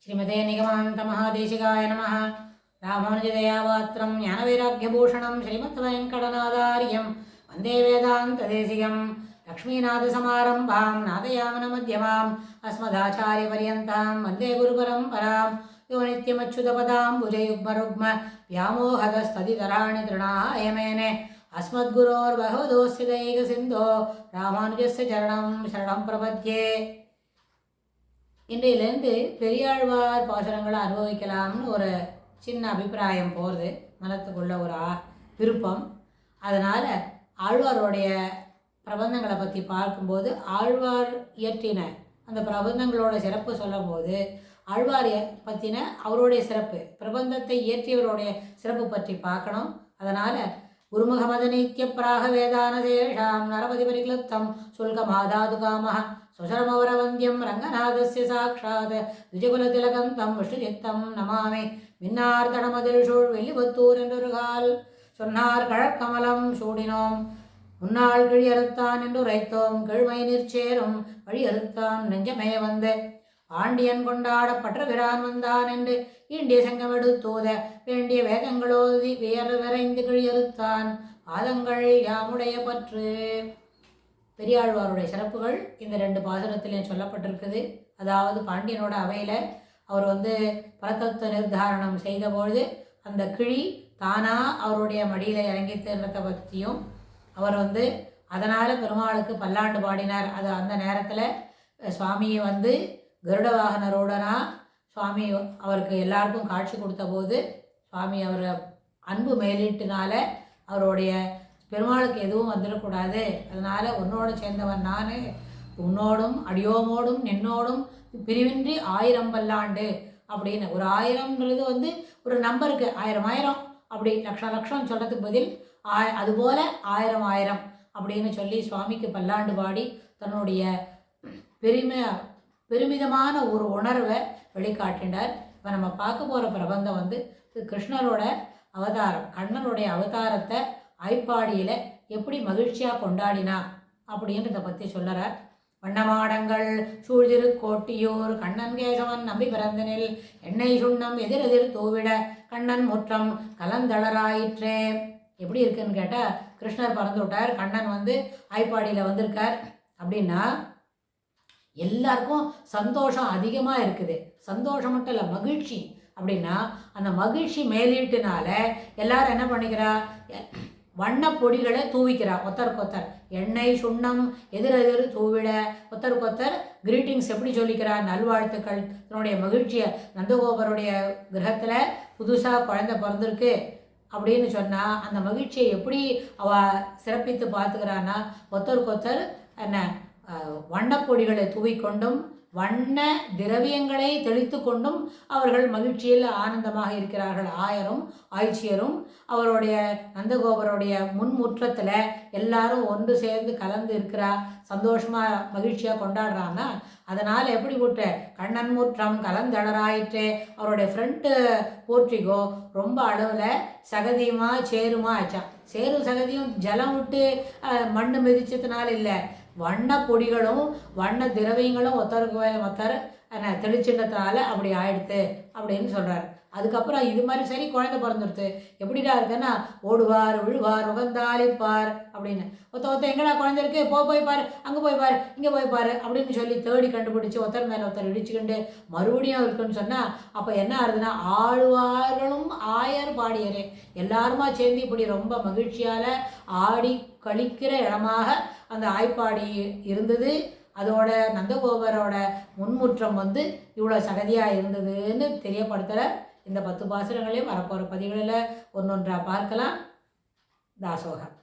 श्रीमते निगमान्तमहादेशिकाय नमः। रामानुजदयापात्रं ज्ञानवैराग्यभूषणं श्रीमद्वेङ्कटनाथार्यं वन्दे वेदान्तदेशिकं। लक्ष्मीनाथसमारम्भां नादयामनमध्यमाम् अस्मदाचार्यपर्यन्तां वन्दे गुरुपरम्परां। यो नित्यमच्युतपदाम्बुजयुग्मरुग्म व्यामोहतस्तदितराणि तृणाय मेने अस्मद्गुरोर्भगवतोऽस्य दैकसिन्धो रामानुजस्य चरणं शरणं प्रपद्ये। இன்றையிலேருந்து பெரியாழ்வார் பாசுரங்களை அனுபவிக்கலாம்னு ஒரு சின்ன அபிப்பிராயம் போகிறது, மனத்துக்குள்ள ஒரு விருப்பம். அதனால் ஆழ்வாருடைய பிரபந்தங்களை பற்றி பார்க்கும்போது ஆழ்வார் இயற்றின அந்த பிரபந்தங்களோட சிறப்பு சொல்லும் போது ஆழ்வார் பற்றின அவருடைய சிறப்பு, பிரபந்தத்தை இயற்றியவருடைய சிறப்பு பற்றி பார்க்கணும். அதனால் குருமுகமதநீத்திய பிராக வேதானதேஷாம் நரபதி பரிக்லுப்தம் சுல்கமாதாது காமஹ சுசரமவரவந்தியம் ரங்கநாதஸ்ய சாட்சாத் விஜயகுலதிலகம் தம் விஷ்ணுசித்தம் நமாமி. மின்னார் தடமதில் சூழ் வெள்ளிபுத்தூர் என்றொரு கால் சொன்னார் கழக்கமலம் சூடினோம் முன்னாள் கிழியறுத்தான் என்று உரைத்தோம் கிழ்மை நிற்சேரும் வழியறுத்தான் நெஞ்சமே வந்து பாண்டியன் கொண்டாடப்பட்ட பிரான் வந்தான் என்று இண்டிய சங்கமெடுத்தூத வேண்டிய வேதங்களோதி வேறு விரைந்து கிழியறுத்தான் பாதங்கள் யாமுடைய பற்று. பெரியாழ்வாருடைய சிறப்புகள் இந்த 2 பாசுரத்திலையும் சொல்லப்பட்டிருக்குது. அதாவது பாண்டியனோட அவையில் அவர் பரதத்துவ நிர்தாரணம் செய்தபொழுது அந்த கிழி தானாக அவருடைய மடியில் இறங்கி தேர்ந்ததை பற்றியும் அவர் அதனால் பெருமாளுக்கு பல்லாண்டு பாடினார். அது அந்த நேரத்தில் சுவாமியை கருட வாகனரோடனா சுவாமி அவருக்கு எல்லாருக்கும் காட்சி கொடுத்த போது சுவாமி அவர் அன்பு மேலீட்டினால அவருடைய பெருமாளுக்கு எதுவும் வந்துடக்கூடாது, அதனால் உன்னோடு சேர்ந்தவன் நான், உன்னோடும் அடியோமோடும் நின்னோடும் பிரிவின்றி 1000 பல்லாண்டு அப்படின்னு. ஒரு 1000ன்றது ஒரு நம்பருக்கு 1000 அப்படி லட்சம் சொல்கிறதுக்கு பதில் அதுபோல் 1000 அப்படின்னு சொல்லி சுவாமிக்கு பல்லாண்டு பாடி தன்னுடைய பெருமிதமான ஒரு உணர்வை வெளிக்காட்டினார். இப்போ நம்ம பார்க்க போகிற பிரபந்தம் கிருஷ்ணரோட அவதாரம், கண்ணனுடைய அவதாரத்தை ஐப்பாடியில் எப்படி மகிழ்ச்சியாக கொண்டாடினா அப்படின்றத பற்றி சொல்லுறார். வண்ணமாடங்கள் சூழ்திரு கோட்டியூர் கண்ணன் கேசவன் நம்பி பிறந்தனில் எண்ணெய் சுண்ணம் எதிரெதிர் தூவிட கண்ணன் முற்றம் கலந்தளராயிற்றே. எப்படி இருக்குன்னு கேட்டால் கிருஷ்ணர் பறந்து விட்டார், கண்ணன் ஐப்பாடியில் வந்திருக்கார் அப்படின்னா எல்லாருக்கும் சந்தோஷம் அதிகமாக இருக்குது. சந்தோஷம் மட்டும் இல்லை, மகிழ்ச்சி. அப்படின்னா அந்த மகிழ்ச்சி மேலீட்டுனால எல்லாரும் என்ன பண்ணிக்கிறா, வண்ண பொடிகளை தூவிக்கிறா ஒத்தருக்கொத்தர். எண்ணெய் சுண்ணம் எதிரெதிர் தூவிட ஒத்தருக்கொத்தர் கிரீட்டிங்ஸ் எப்படி சொல்லிக்கிறா, நல்வாழ்த்துக்கள். தன்னுடைய மகிழ்ச்சியை நந்தகோபருடைய கிரகத்தில் புதுசாக குழந்தை பிறந்திருக்கு அப்படின்னு சொன்னால் அந்த மகிழ்ச்சியை எப்படி அவள் சிறப்பித்து பார்த்துக்கிறான்னா ஒத்தருக்கொத்தர் என்ன வண்ணப்பொடிகளை தூவிக்கொண்டும் வண்ண திரவியங்களை தெளித்து கொண்டும் அவர்கள் மகிழ்ச்சியில் ஆனந்தமாக இருக்கிறார்கள். ஆயரும் ஆய்ச்சியரும் அவருடைய நந்தகோபருடைய முன்முற்றத்தில் எல்லாரும் ஒன்று சேர்ந்து கலந்து இருக்கிறா, சந்தோஷமாக மகிழ்ச்சியாக கொண்டாடுறான்னா அதனால் எப்படி விட்டு கண்ணன் முற்றம் கலந்தளராயிற்று. அவருடைய ஃப்ரண்ட்டு போர்ட்டிகோ ரொம்ப அளவில் சகதியுமாக சேருமா ஆச்சா. சேரும் சகதியும் ஜலம் விட்டு மண் மிதிச்சதுனால இல்லை, வண்ண பொடிகளும் வண்ண திரவியங்களும் ஒருத்தர் தெளிச்சின்றதுனால அப்படி ஆயிடுத்து அப்படின்னு சொல்கிறார். அதுக்கப்புறம் இது மாதிரி சரி குழந்தை பிறந்துடுத்து எப்படிடா இருக்குன்னா ஓடுவார் விழுவார் உகந்தாளிப்பார் அப்படின்னு. ஒருத்த எங்கடா குழந்தை இருக்கு, போய் பாரு, அங்கே போய் பாரு, இங்கே போய் பாரு அப்படின்னு சொல்லி தேடி கண்டுபிடிச்சி ஒருத்தர் மேலே ஒருத்தர் இடிச்சுக்கிண்டு மறுபடியும் இருக்குன்னு சொன்னால் அப்போ என்ன ஆகுதுன்னா ஆழ்வார்களும் ஆயர் பாடியரே எல்லாருமா சேர்ந்து இப்படி ரொம்ப மகிழ்ச்சியால் ஆடி கழிக்கிற இடமாக அந்த ஆய்ப்பாடி இருந்தது. அதோட நந்தகோபரோட முன்முற்றம் இவ்வளோ சகதியாக இருந்ததுன்னு தெரியப்படுத்துகிற இந்த 10 பாசுரங்களையும் வரப்போகிற பதிவுகளில் ஒன்றொன்றாக பார்க்கலாம். தாசோகம்.